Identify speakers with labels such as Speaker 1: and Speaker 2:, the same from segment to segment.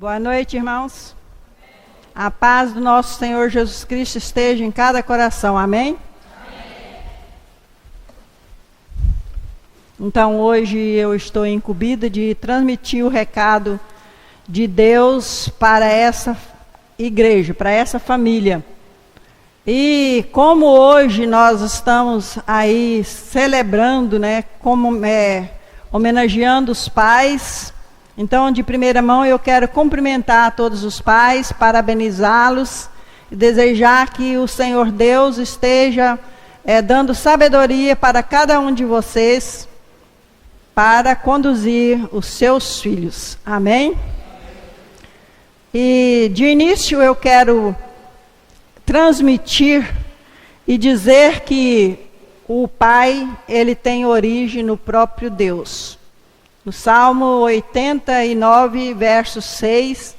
Speaker 1: Boa noite, irmãos. A paz do nosso Senhor Jesus Cristo esteja em cada coração. Amém? Então, hoje eu estou incumbida de transmitir o recado de Deus para essa igreja, para essa família. E como hoje nós estamos aí celebrando, homenageando os pais, então de primeira mão eu quero cumprimentar todos os pais, parabenizá-los e desejar que o Senhor Deus esteja dando sabedoria para cada um de vocês para conduzir os seus filhos. Amém? E de início eu quero transmitir e dizer que o Pai, ele tem origem no próprio Deus. No Salmo 89, verso 6,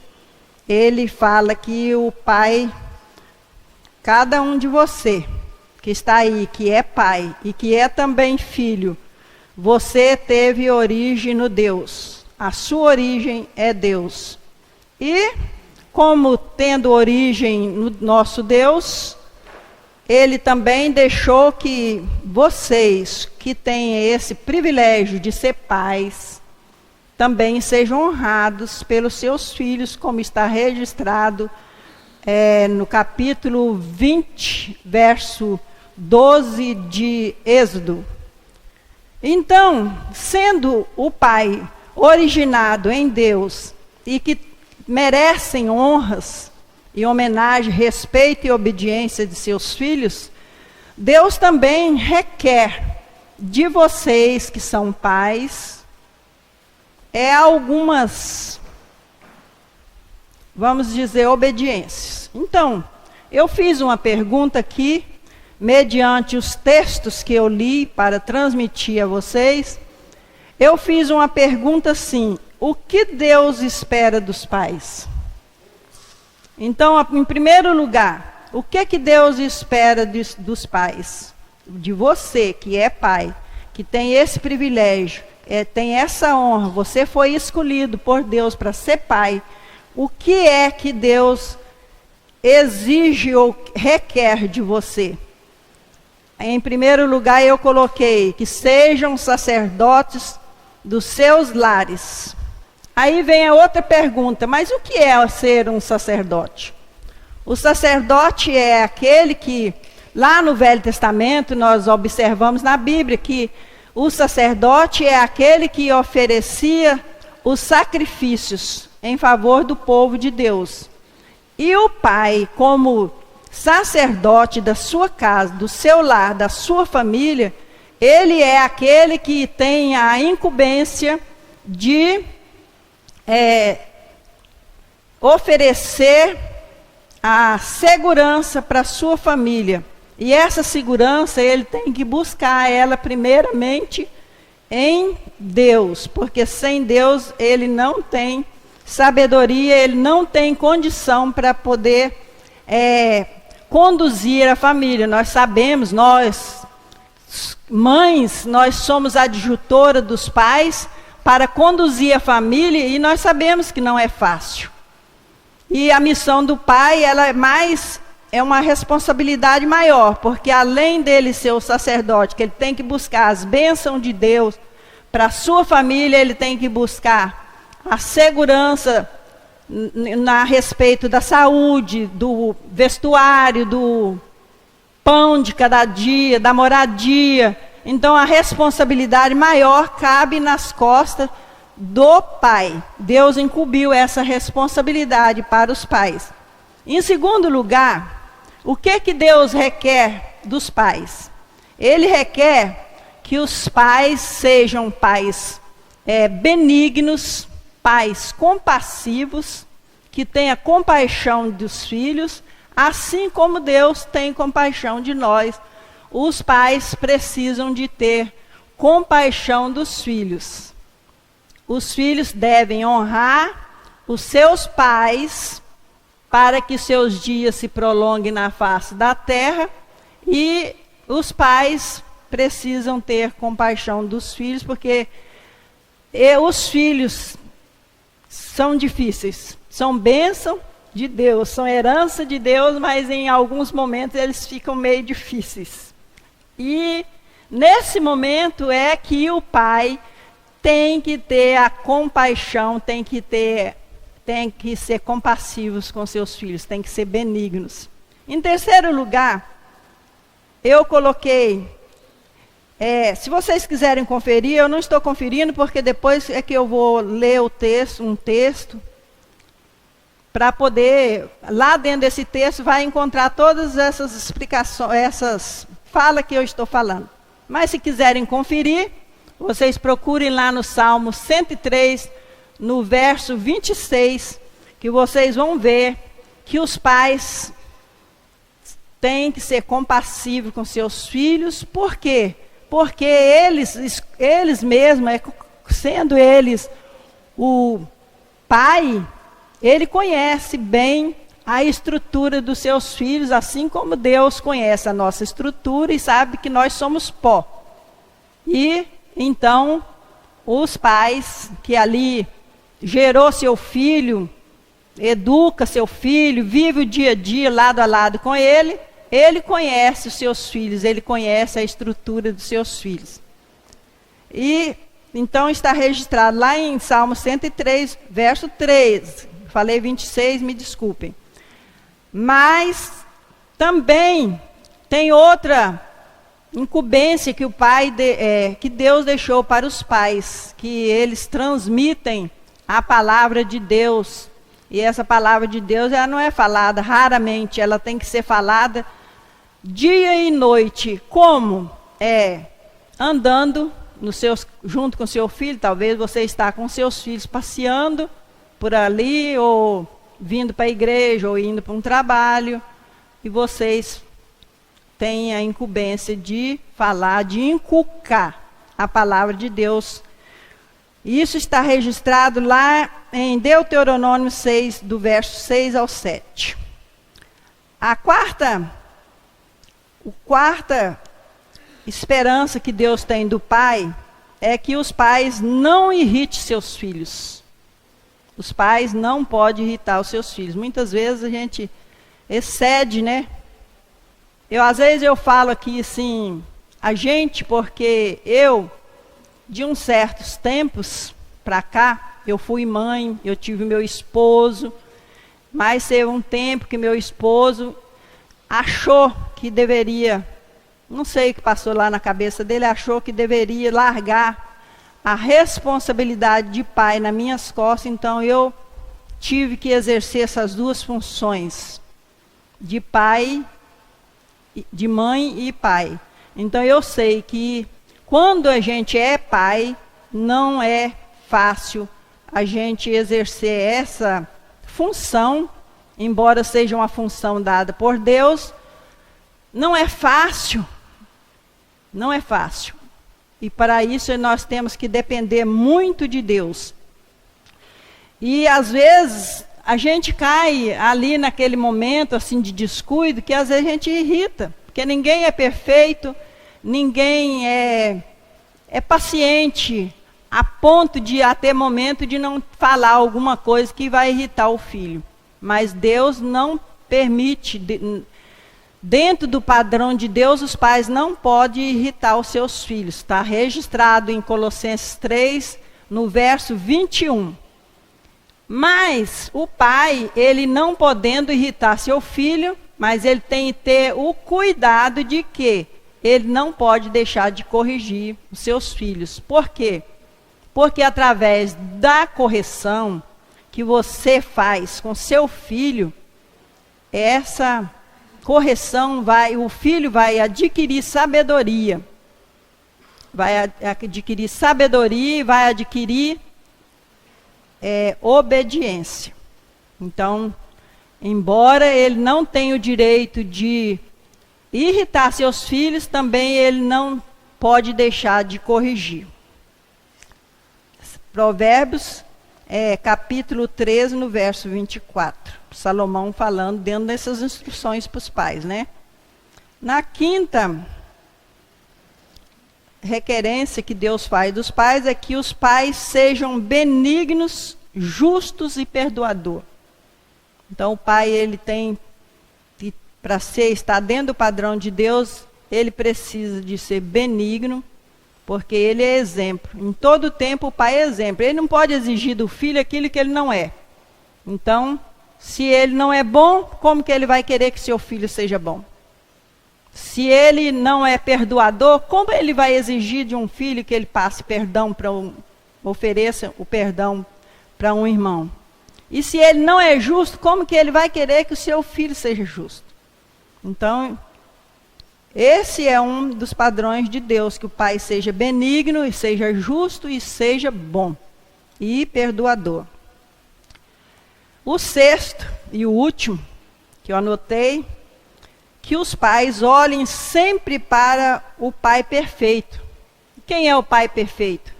Speaker 1: ele fala que o Pai, cada um de você que está aí, que é pai e que é também filho, você teve origem no Deus. A sua origem é Deus. E como tendo origem no nosso Deus, ele também deixou que vocês que têm esse privilégio de ser pais, também sejam honrados pelos seus filhos, como está registrado no capítulo 20, verso 12 de Êxodo. Então, sendo o pai originado em Deus e que merecem honras e homenagem, respeito e obediência de seus filhos, Deus também requer de vocês que são pais, algumas, vamos dizer, obediências. Então, eu fiz uma pergunta aqui, mediante os textos que eu li para transmitir a vocês, eu fiz uma pergunta assim: o que Deus espera dos pais? Então, em primeiro lugar, o que Deus espera dos pais? De você que é pai, que tem esse privilégio, tem essa honra, você foi escolhido por Deus para ser pai. O que é que Deus exige ou requer de você? Em primeiro lugar, eu coloquei que sejam sacerdotes dos seus lares. Aí vem a outra pergunta: mas o que é ser um sacerdote? O sacerdote é aquele que, lá no Velho Testamento, nós observamos na Bíblia que o sacerdote é aquele que oferecia os sacrifícios em favor do povo de Deus. E o pai, como sacerdote da sua casa, do seu lar, da sua família, ele é aquele que tem a incumbência de oferecer a segurança para a sua família. E essa segurança ele tem que buscar ela primeiramente em Deus, porque sem Deus ele não tem sabedoria, ele não tem condição para poder conduzir a família. Nós sabemos, nós mães, nós somos adjutora dos pais para conduzir a família, e nós sabemos que não é fácil. E a missão do pai, ela é uma responsabilidade maior, porque além dele ser o sacerdote, que ele tem que buscar as bênçãos de Deus para a sua família, ele tem que buscar a segurança a respeito da saúde, do vestuário, do pão de cada dia, da moradia. Então a responsabilidade maior cabe nas costas do pai. Deus incumbiu essa responsabilidade para os pais. Em segundo lugar, o que Deus requer dos pais? Ele requer que os pais sejam pais benignos, pais compassivos, que tenha compaixão dos filhos, assim como Deus tem compaixão de nós. Os pais precisam de ter compaixão dos filhos. Os filhos devem honrar os seus pais para que seus dias se prolonguem na face da terra, e os pais precisam ter compaixão dos filhos, porque os filhos são difíceis. são bênção de Deus, são herança de Deus, mas em alguns momentos eles ficam meio difíceis. E nesse momento é que o pai tem que ter a compaixão, tem que ser compassivos com seus filhos, tem que ser benignos. Em terceiro lugar, eu coloquei, se vocês quiserem conferir, eu não estou conferindo porque depois é que eu vou ler um texto, para poder, lá dentro desse texto, vai encontrar todas essas explicações, essas falas que eu estou falando. Mas se quiserem conferir, vocês procurem lá no Salmo 103, no verso 26, que vocês vão ver que os pais têm que ser compassivos com seus filhos. Por quê? Porque eles mesmos, sendo eles o pai, ele conhece bem a estrutura dos seus filhos, assim como Deus conhece a nossa estrutura e sabe que nós somos pó. E então, os pais que ali gerou seu filho, educa seu filho, vive o dia a dia lado a lado com ele, ele conhece os seus filhos, ele conhece a estrutura dos seus filhos. E então está registrado lá em Salmo 103, verso 3. Falei 26, me desculpem. Mas também tem outra incumbência que que Deus deixou para os pais, que eles transmitem a palavra de Deus. E essa palavra de Deus, ela não é falada raramente, ela tem que ser falada dia e noite. Como? Andando junto com seu filho. Talvez você está com seus filhos passeando por ali, ou vindo para a igreja, ou indo para um trabalho, e vocês têm a incumbência de falar, de inculcar a palavra de Deus. Isso está registrado lá em Deuteronômio 6, do verso 6 ao 7. A quarta esperança que Deus tem do pai é que os pais não irritem seus filhos. Os pais não podem irritar os seus filhos. Muitas vezes a gente excede, né? Às vezes eu falo aqui assim, a gente, porque de uns certos tempos para cá, eu fui mãe, eu tive meu esposo, mas teve um tempo que meu esposo achou que deveria, não sei o que passou lá na cabeça dele, achou que deveria largar a responsabilidade de pai nas minhas costas. Então eu tive que exercer essas duas funções, de pai, de mãe e pai. Então eu sei que quando a gente é pai, não é fácil a gente exercer essa função, embora seja uma função dada por Deus, não é fácil. Não é fácil. E para isso nós temos que depender muito de Deus. E às vezes a gente cai ali naquele momento assim de descuido, que às vezes a gente irrita, porque ninguém é perfeito, ninguém é paciente a ponto de até momento de não falar alguma coisa que vai irritar o filho. Mas Deus não permite. Dentro do padrão de Deus, os pais não podem irritar os seus filhos. Está registrado em Colossenses 3, no verso 21. Mas o pai, ele não podendo irritar seu filho, mas ele tem que ter o cuidado de que ele não pode deixar de corrigir os seus filhos. Por quê? Porque através da correção que você faz com seu filho, essa correção o filho vai adquirir sabedoria. Vai adquirir sabedoria e vai adquirir obediência. Então, embora ele não tenha o direito de irritar seus filhos, também ele não pode deixar de corrigir. Provérbios, capítulo 13, no verso 24. Salomão falando dentro dessas instruções para os pais, né? Na quinta requerência que Deus faz dos pais é que os pais sejam benignos, justos e perdoadores. Então o pai, ele tem, para estar dentro do padrão de Deus, ele precisa de ser benigno, porque ele é exemplo. Em todo tempo o pai é exemplo. Ele não pode exigir do filho aquilo que ele não é. Então, se ele não é bom, como que ele vai querer que seu filho seja bom? Se ele não é perdoador, como ele vai exigir de um filho que ele passe perdão ofereça o perdão para um irmão? E se ele não é justo, como que ele vai querer que o seu filho seja justo? Então, esse é um dos padrões de Deus, que o pai seja benigno, e seja justo, e seja bom, e perdoador. O sexto e o último, que eu anotei, que os pais olhem sempre para o pai perfeito. Quem é o pai perfeito?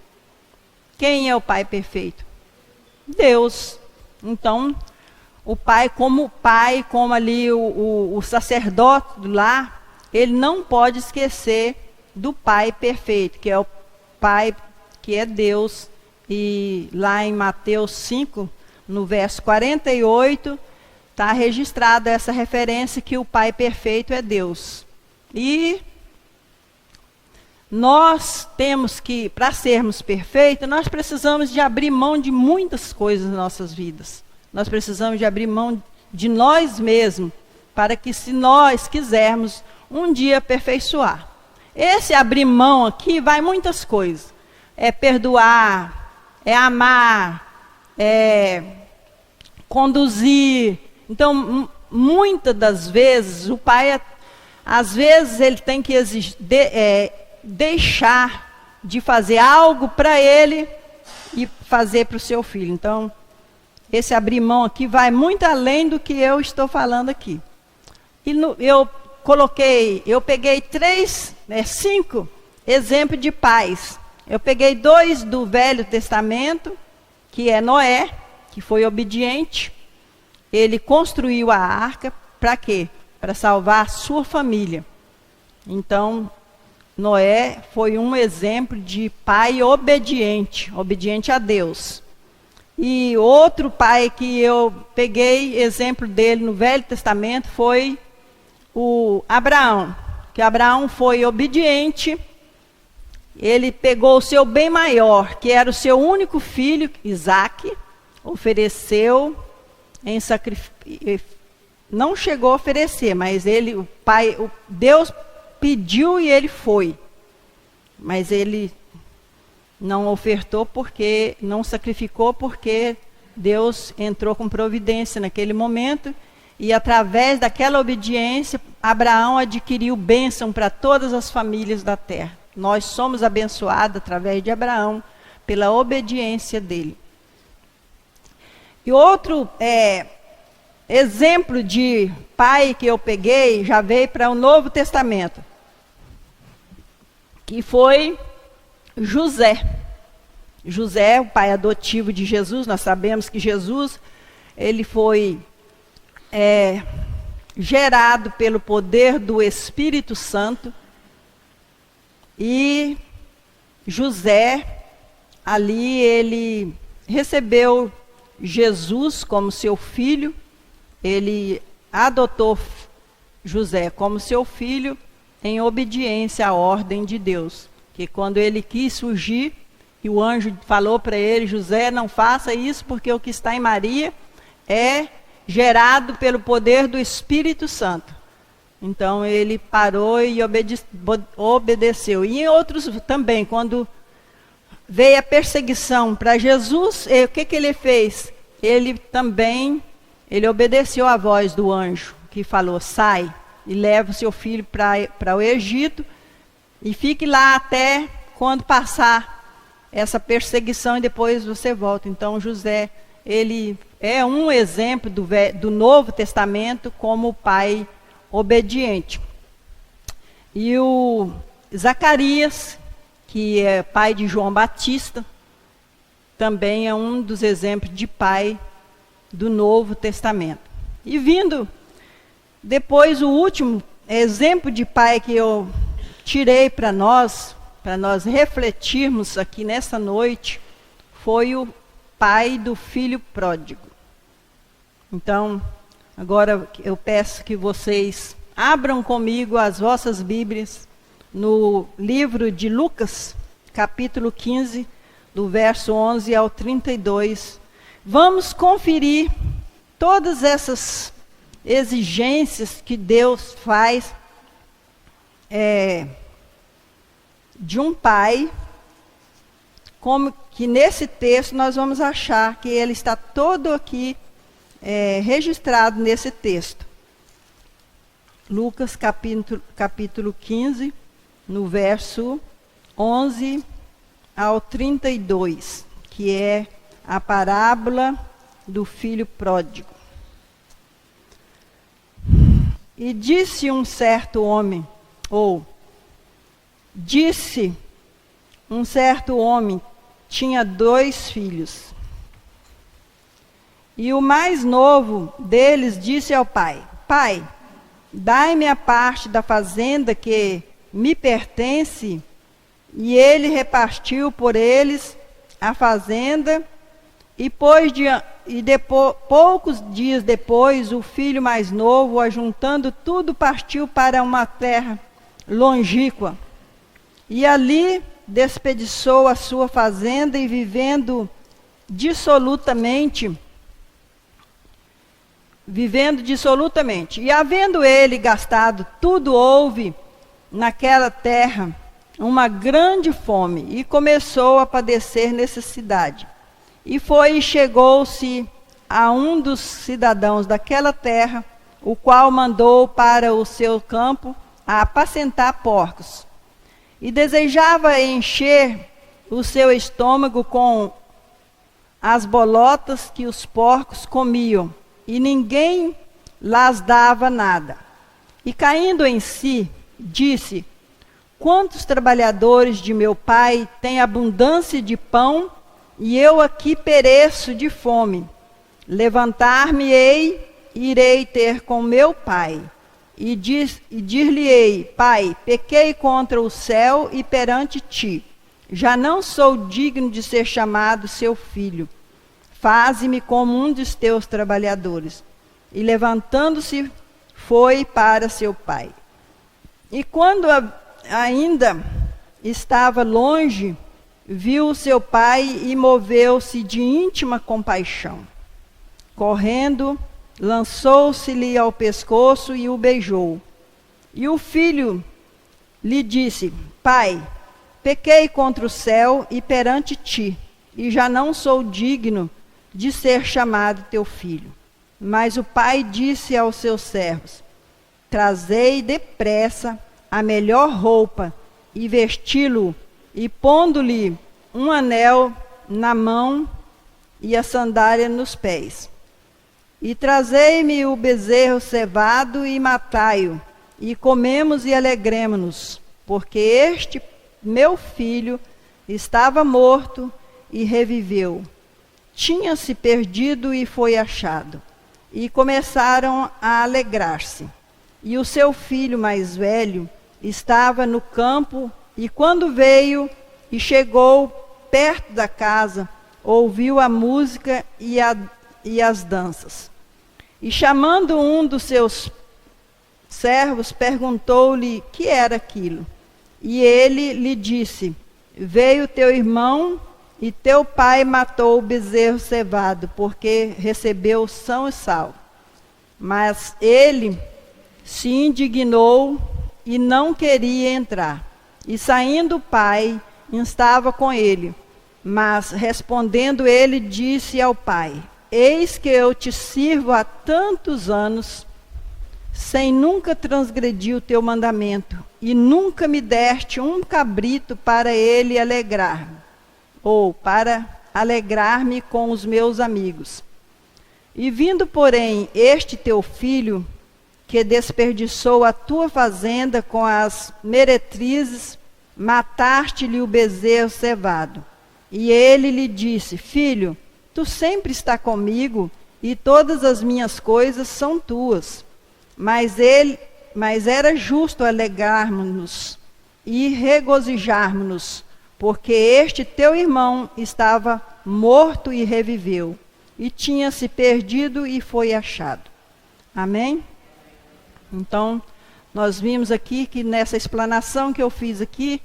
Speaker 1: Quem é o pai perfeito? Deus. Então, o pai, como ali o sacerdote do lar, ele não pode esquecer do pai perfeito, que é o pai que é Deus. E lá em Mateus 5, no verso 48, está registrada essa referência que o pai perfeito é Deus. E nós temos que, para sermos perfeitos, nós precisamos de abrir mão de muitas coisas nas nossas vidas. Nós precisamos de abrir mão de nós mesmos, para que, se nós quisermos um dia aperfeiçoar. Esse abrir mão aqui vai muitas coisas. É perdoar, é amar, é conduzir. Então, muitas das vezes, o pai, às vezes, ele tem que deixar de fazer algo para ele e fazer para o seu filho. Então, esse abrir mão aqui vai muito além do que eu estou falando aqui. E eu peguei 5 exemplos de pais. Eu peguei 2 do Velho Testamento, que é Noé, que foi obediente. Ele construiu a arca, para quê? Para salvar a sua família. Então, Noé foi um exemplo de pai obediente a Deus. E outro pai que eu peguei exemplo dele no Velho Testamento foi o Abraão. Que Abraão foi obediente. Ele pegou o seu bem maior, que era o seu único filho, Isaque, ofereceu em sacrifício. Não chegou a oferecer, mas Deus pediu e ele foi. Mas ele não ofertou, porque não sacrificou, porque Deus entrou com providência naquele momento. E através daquela obediência, Abraão adquiriu bênção para todas as famílias da terra. Nós somos abençoados através de Abraão, pela obediência dele. E outro exemplo de pai que eu peguei, já veio para o Novo Testamento, que foi José. José, o pai adotivo de Jesus. Nós sabemos que Jesus, ele foi gerado pelo poder do Espírito Santo. E José, ali ele recebeu Jesus como seu filho. Ele adotou José como seu filho em obediência à ordem de Deus. Que quando ele quis fugir, e o anjo falou para ele: José, não faça isso, porque o que está em Maria é gerado pelo poder do Espírito Santo. Então ele parou e obedeceu. E em outros também, quando veio a perseguição para Jesus, o que ele fez? Ele obedeceu à voz do anjo, que falou: sai e leva o seu filho para o Egito, e fique lá até quando passar essa perseguição, e depois você volta. Então José, ele é um exemplo do Novo Testamento como pai obediente. E o Zacarias, que é pai de João Batista, também é um dos exemplos de pai do Novo Testamento. E vindo depois, o último exemplo de pai que eu tirei para nós refletirmos aqui nessa noite, foi o pai do filho pródigo. Então, Agora eu peço que vocês abram comigo as vossas Bíblias no livro de Lucas, capítulo 15, do verso 11 ao 32. Vamos conferir todas essas exigências que Deus faz de um pai, como que nesse texto nós vamos achar que ele está todo aqui registrado nesse texto. Lucas capítulo 15, no verso 11 ao 32, que é a parábola do filho pródigo. E disse um certo homem, um certo homem tinha 2 filhos. E o mais novo deles disse ao pai: Pai, dai-me a parte da fazenda que me pertence. E ele repartiu por eles a fazenda. E poucos dias depois, o filho mais novo, ajuntando tudo, partiu para uma terra longínqua. E ali desperdiçou a sua fazenda e vivendo dissolutamente. E havendo ele gastado tudo, houve naquela terra uma grande fome, e começou a padecer necessidade. E foi e chegou-se a um dos cidadãos daquela terra, o qual mandou para o seu campo a apacentar porcos. E desejava encher o seu estômago com as bolotas que os porcos comiam, e ninguém lhes dava nada. E caindo em si, disse: Quantos trabalhadores de meu pai têm abundância de pão, e eu aqui pereço de fome. Levantar-me-ei, irei ter com meu pai, e dir-lhe-ei: Pai, pequei contra o céu e perante ti. Já não sou digno de ser chamado seu filho. Faze-me como um dos teus trabalhadores. E levantando-se, foi para seu pai. E quando ainda estava longe, viu seu pai e moveu-se de íntima compaixão. Correndo, lançou-se-lhe ao pescoço e o beijou. E o filho lhe disse: Pai, pequei contra o céu e perante ti, e já não sou digno de ser chamado teu filho. Mas o pai disse aos seus servos: Trazei depressa a melhor roupa e vesti-lo, e pondo-lhe um anel na mão e a sandália nos pés. E trazei-me o bezerro cevado e matai-o, e comemos e alegremo-nos, porque este meu filho estava morto e reviveu. Tinha-se perdido e foi achado. E começaram a alegrar-se. E o seu filho mais velho estava no campo, e quando veio e chegou perto da casa, ouviu a música e as danças. E chamando um dos seus servos, perguntou-lhe que era aquilo. E ele lhe disse: Veio teu irmão e teu pai matou o bezerro cevado, porque recebeu são e salvo. Mas ele se indignou e não queria entrar. E saindo o pai, estava com ele. Mas respondendo ele, disse ao pai: Eis que eu te sirvo há tantos anos, sem nunca transgredir o teu mandamento, e nunca me deste um cabrito para ele alegrar-me, ou para alegrar-me com os meus amigos. E vindo, porém, este teu filho, que desperdiçou a tua fazenda com as meretrizes, mataste-lhe o bezerro cevado. E ele lhe disse: Filho, tu sempre está comigo, e todas as minhas coisas são tuas. Mas era justo alegrarmos-nos e regozijarmos-nos, porque este teu irmão estava morto e reviveu, e tinha se perdido e foi achado. Amém? Então, nós vimos aqui que nessa explanação que eu fiz aqui,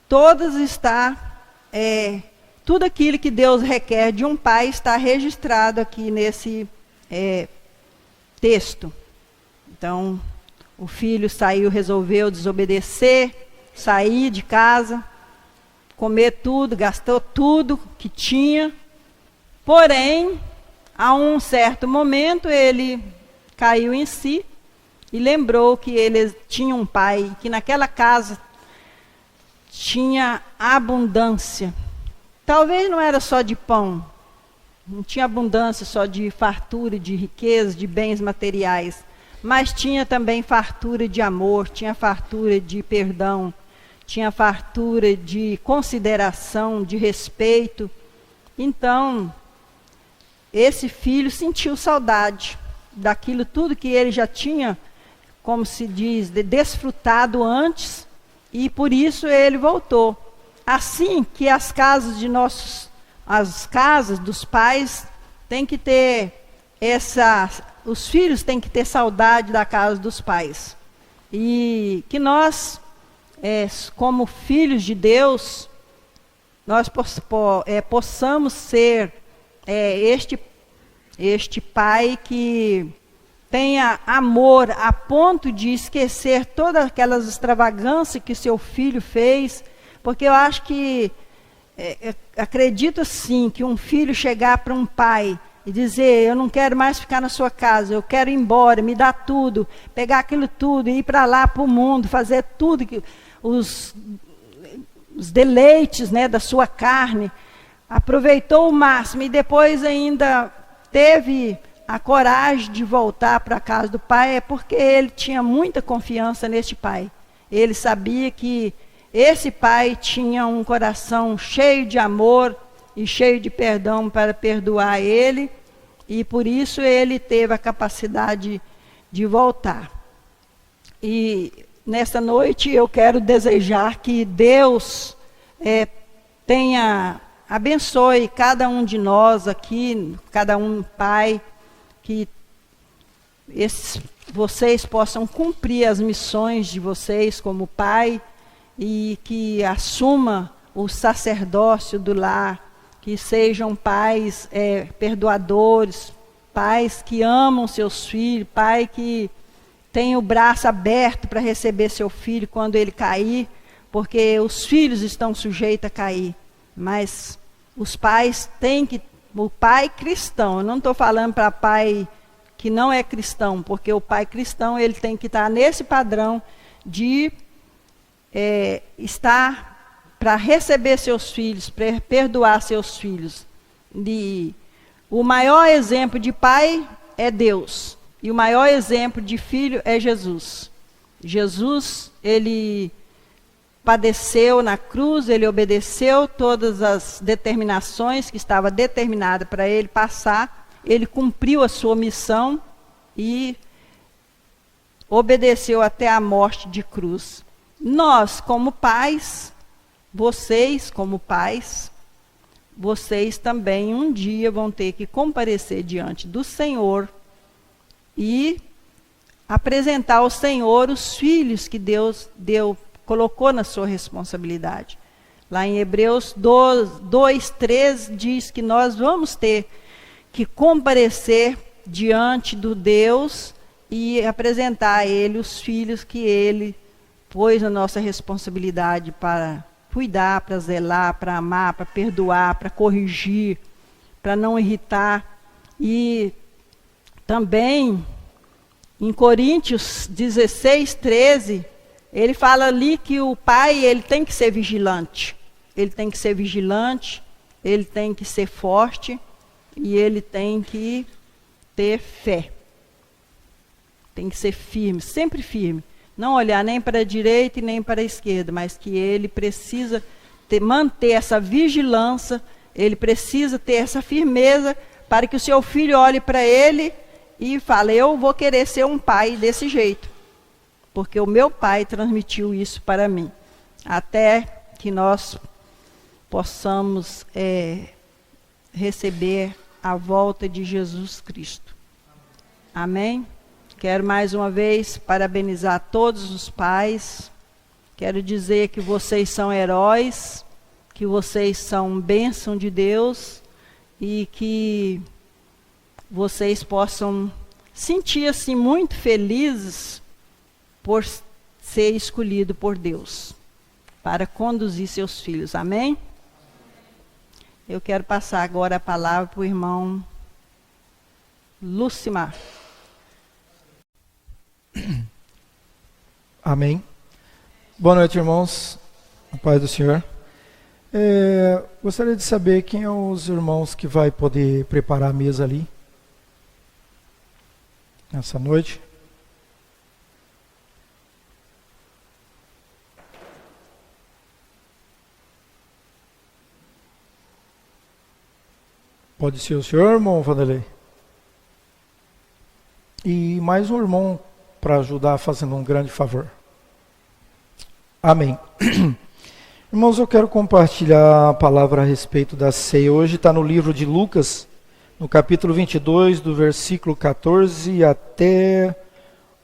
Speaker 1: todas está, tudo aquilo que Deus requer de um pai está registrado aqui nesse texto. Então, o filho saiu, resolveu desobedecer, sair de casa, comer tudo, gastou tudo que tinha. Porém, a um certo momento, ele caiu em si e lembrou que ele tinha um pai, que naquela casa tinha abundância. Talvez não era só de pão, não tinha abundância só de fartura, de riqueza, de bens materiais, mas tinha também fartura de amor, tinha fartura de perdão, tinha fartura de consideração, de respeito. Então, esse filho sentiu saudade daquilo tudo que ele já tinha, como se diz, desfrutado antes, e por isso ele voltou. Assim que as casas dos pais têm que ter os filhos têm que ter saudade da casa dos pais. E que nós, como filhos de Deus, nós possamos ser este pai que tenha amor a ponto de esquecer todas aquelas extravagâncias que seu filho fez, porque eu acho que, acredito sim, que um filho chegar para um pai e dizer, eu não quero mais ficar na sua casa, eu quero ir embora, me dá tudo, pegar aquilo tudo, ir para lá, para o mundo, fazer tudo, os deleites, né, da sua carne, aproveitou o máximo e depois ainda teve a coragem de voltar para a casa do pai, é porque ele tinha muita confiança neste pai. Ele sabia que esse pai tinha um coração cheio de amor e cheio de perdão para perdoar ele, e por isso ele teve a capacidade de voltar. E nessa noite eu quero desejar que Deus abençoe cada um de nós aqui, cada um pai, que vocês possam cumprir as missões de vocês como pai e que assuma o sacerdócio do lar, que sejam pais perdoadores, pais que amam seus filhos, pai que tem o braço aberto para receber seu filho quando ele cair, porque os filhos estão sujeitos a cair, mas os pais têm que, o pai cristão, eu não estou falando para pai que não é cristão, porque o pai cristão ele tem que estar nesse padrão de estar para receber seus filhos, para perdoar seus filhos. O maior exemplo de pai é Deus, e o maior exemplo de filho é Jesus. Jesus, ele padeceu na cruz, ele obedeceu todas as determinações que estava determinada para ele passar, ele cumpriu a sua missão e obedeceu até a morte de cruz. Nós, como pais, vocês, como pais, vocês também um dia vão ter que comparecer diante do Senhor e apresentar ao Senhor os filhos que Deus colocou na sua responsabilidade. Lá em Hebreus 2:3 diz que nós vamos ter que comparecer diante do Deus e apresentar a Ele os filhos que Ele pôs na nossa responsabilidade para cuidar, para zelar, para amar, para perdoar, para corrigir, para não irritar. E também em Coríntios 16:13, ele fala ali que o pai ele tem que ser vigilante. Ele tem que ser vigilante, ele tem que ser forte e ele tem que ter fé. Tem que ser firme, sempre firme. Não olhar nem para a direita e nem para a esquerda, mas que ele precisa manter essa vigilância, ele precisa ter essa firmeza para que o seu filho olhe para ele e fale, eu vou querer ser um pai desse jeito, porque o meu pai transmitiu isso para mim. Até que nós possamos receber a volta de Jesus Cristo. Amém? Quero mais uma vez parabenizar todos os pais. Quero dizer que vocês são heróis, que vocês são bênção de Deus e que vocês possam sentir assim muito felizes por ser escolhido por Deus para conduzir seus filhos. Amém? Eu quero passar agora a palavra para o irmão Lucimar.
Speaker 2: Amém. Boa noite, irmãos. A paz do Senhor. Gostaria de saber quem são os irmãos que vai poder preparar a mesa ali nessa noite. Pode ser o senhor, irmão Vanderlei? E mais um irmão para ajudar, fazendo um grande favor. Amém. Irmãos, eu quero compartilhar a palavra a respeito da ceia. Hoje está no livro de Lucas, no capítulo 22, do versículo 14 até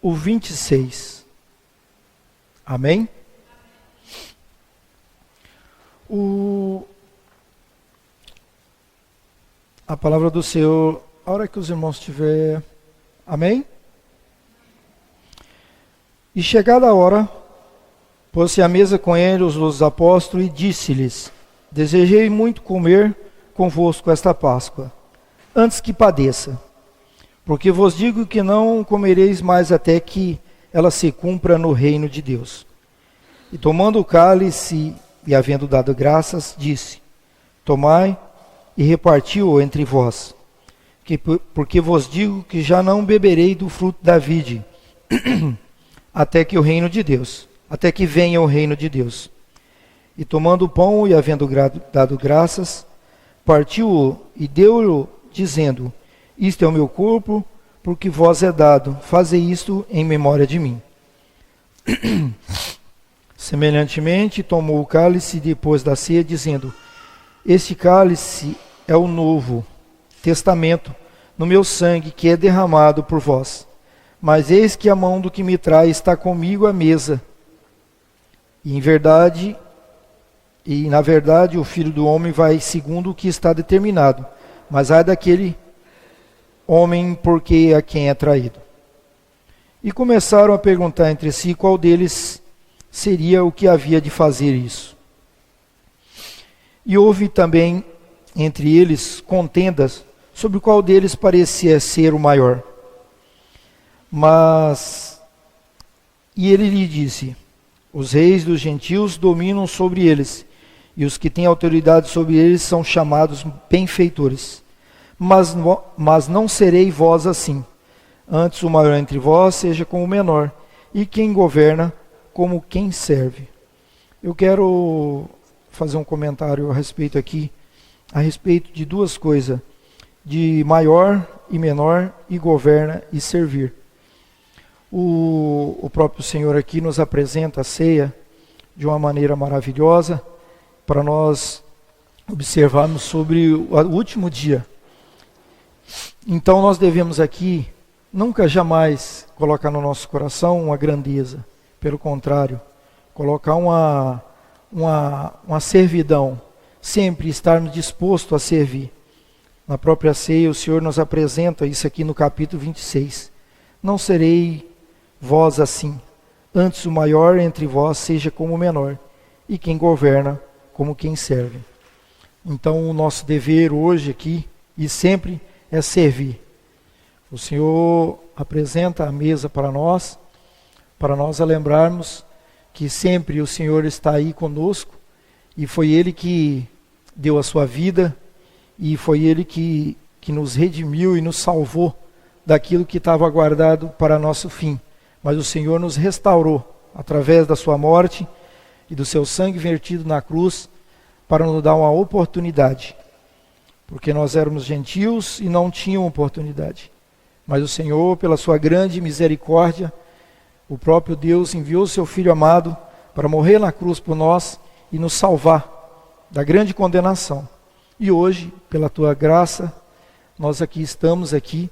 Speaker 2: o 26. Amém? A palavra do Senhor, a hora que os irmãos tiver. Amém? E chegada a hora, pôs-se à mesa com eles os apóstolos e disse-lhes: Desejei muito comer convosco esta Páscoa, antes que padeça. Porque vos digo que não comereis mais até que ela se cumpra no reino de Deus. E tomando o cálice e havendo dado graças, disse: Tomai e repartiu-o entre vós. Porque vos digo que já não beberei do fruto da vide, até que venha o reino de Deus. E tomando o pão e havendo dado graças, partiu-o e deu-o, dizendo: Isto é o meu corpo, porque vos é dado, fazei isto em memória de mim. Semelhantemente, tomou o cálice depois da ceia, dizendo: Este cálice é o novo testamento no meu sangue, que é derramado por vós. Mas eis que a mão do que me trai está comigo à mesa. E na verdade, o Filho do Homem vai segundo o que está determinado. Mas ai daquele homem porque a quem é traído. E começaram a perguntar entre si qual deles seria o que havia de fazer isso. E houve também entre eles contendas sobre qual deles parecia ser o maior. E ele lhe disse: Os reis dos gentios dominam sobre eles, e os que têm autoridade sobre eles são chamados benfeitores. Mas não serei vós assim. Antes o maior entre vós seja como o menor, e quem governa como quem serve. Eu quero fazer um comentário a respeito de duas coisas, de maior e menor, e governa e servir. O próprio Senhor aqui nos apresenta a ceia de uma maneira maravilhosa, para nós observarmos sobre o último dia. Então nós devemos aqui nunca jamais colocar no nosso coração uma grandeza, pelo contrário, colocar uma servidão, sempre estarmos dispostos a servir. Na própria ceia o Senhor nos apresenta isso aqui no capítulo 26. Não serei vós assim, antes o maior entre vós seja como o menor, e quem governa como quem serve. Então o nosso dever hoje aqui e sempre é servir. O Senhor apresenta a mesa para nós lembrarmos que sempre o Senhor está aí conosco, e foi Ele que deu a sua vida, e foi Ele que nos redimiu e nos salvou daquilo que estava guardado para nosso fim. Mas o Senhor nos restaurou através da sua morte e do seu sangue vertido na cruz, para nos dar uma oportunidade. Porque nós éramos gentios e não tínhamos oportunidade. Mas o Senhor, pela sua grande misericórdia, o próprio Deus enviou o seu Filho amado para morrer na cruz por nós e nos salvar da grande condenação. E hoje, pela tua graça, nós estamos aqui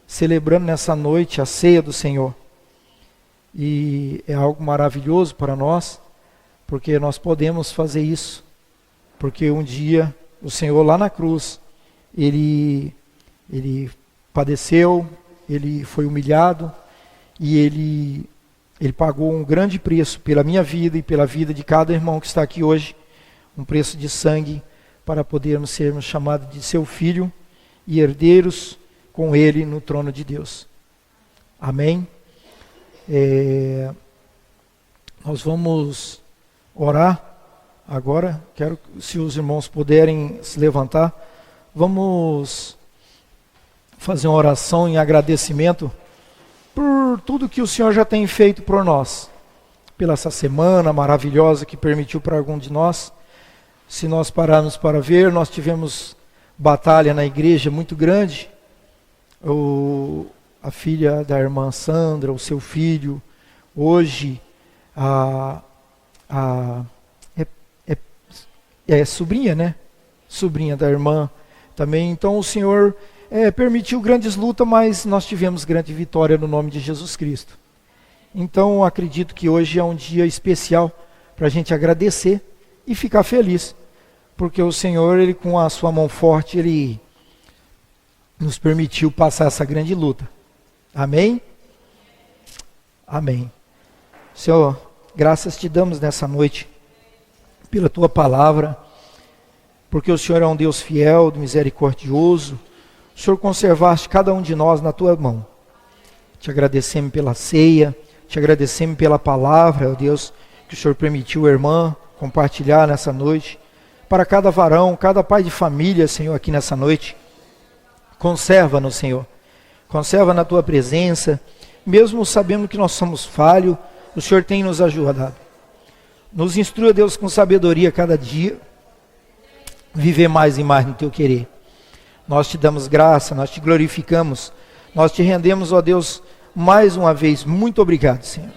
Speaker 2: celebrando nessa noite a ceia do Senhor. E é algo maravilhoso para nós, porque nós podemos fazer isso. Porque um dia o Senhor lá na cruz, Ele padeceu, Ele foi humilhado e Ele pagou um grande preço pela minha vida e pela vida de cada irmão que está aqui hoje. Um preço de sangue para podermos sermos chamados de seu filho e herdeiros com Ele no trono de Deus. Amém? Nós vamos orar agora. Quero que, se os irmãos puderem se levantar, vamos fazer uma oração em agradecimento por tudo que o Senhor já tem feito por nós, pela essa semana maravilhosa que permitiu para algum de nós. Se nós pararmos para ver, nós tivemos batalha na igreja muito grande. A filha da irmã Sandra, o seu filho, hoje é sobrinha, né? Sobrinha da irmã também. Então o Senhor permitiu grandes lutas, mas nós tivemos grande vitória no nome de Jesus Cristo. Então acredito que hoje é um dia especial para a gente agradecer e ficar feliz, porque o Senhor, Ele com a sua mão forte, Ele nos permitiu passar essa grande luta. Amém? Amém. Senhor, graças te damos nessa noite pela tua palavra, porque o Senhor é um Deus fiel, misericordioso. O Senhor conservaste cada um de nós na tua mão. Te agradecemos pela ceia, te agradecemos pela palavra, ó Deus, que o Senhor permitiu a irmã compartilhar nessa noite. Para cada varão, cada pai de família, Senhor, aqui nessa noite, conserva-nos, Senhor. Conserva na tua presença, mesmo sabendo que nós somos falhos, o Senhor tem nos ajudado. Nos instrua, Deus, com sabedoria cada dia, viver mais e mais no teu querer. Nós te damos graça, nós te glorificamos, nós te rendemos, ó Deus, mais uma vez. Muito obrigado, Senhor.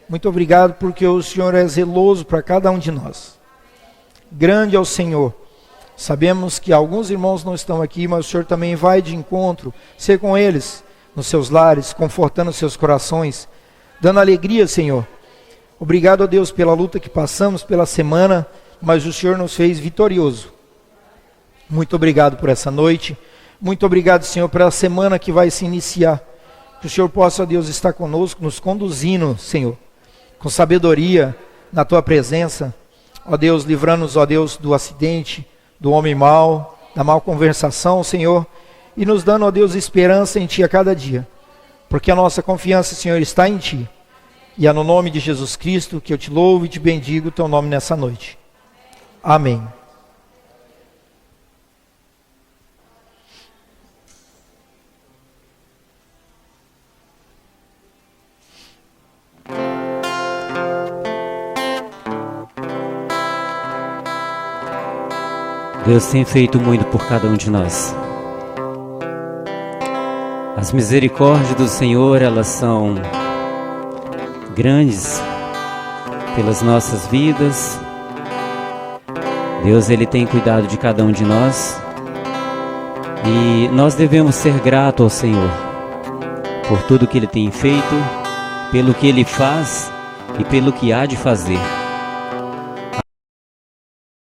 Speaker 2: Muito obrigado porque o Senhor é zeloso para cada um de nós. Grande é o Senhor. Sabemos que alguns irmãos não estão aqui, mas o Senhor também vai de encontro, ser com eles nos seus lares, confortando seus corações, dando alegria, Senhor. Obrigado a Deus pela luta que passamos, pela semana, mas o Senhor nos fez vitorioso. Muito obrigado por essa noite. Muito obrigado, Senhor, pela semana que vai se iniciar. Que o Senhor possa, ó Deus, estar conosco, nos conduzindo, Senhor, com sabedoria na tua presença. Ó Deus, livrando-nos, ó Deus, do acidente, do homem mau, da mal conversação, Senhor, e nos dando, ó Deus, esperança em Ti a cada dia, porque a nossa confiança, Senhor, está em Ti. E é no nome de Jesus Cristo que eu te louvo e te bendigo o Teu nome nessa noite. Amém.
Speaker 3: Deus tem feito muito por cada um de nós. As misericórdias do Senhor, elas são grandes pelas nossas vidas. Deus, Ele tem cuidado de cada um de nós. E nós devemos ser gratos ao Senhor por tudo que Ele tem feito, pelo que Ele faz e pelo que há de fazer.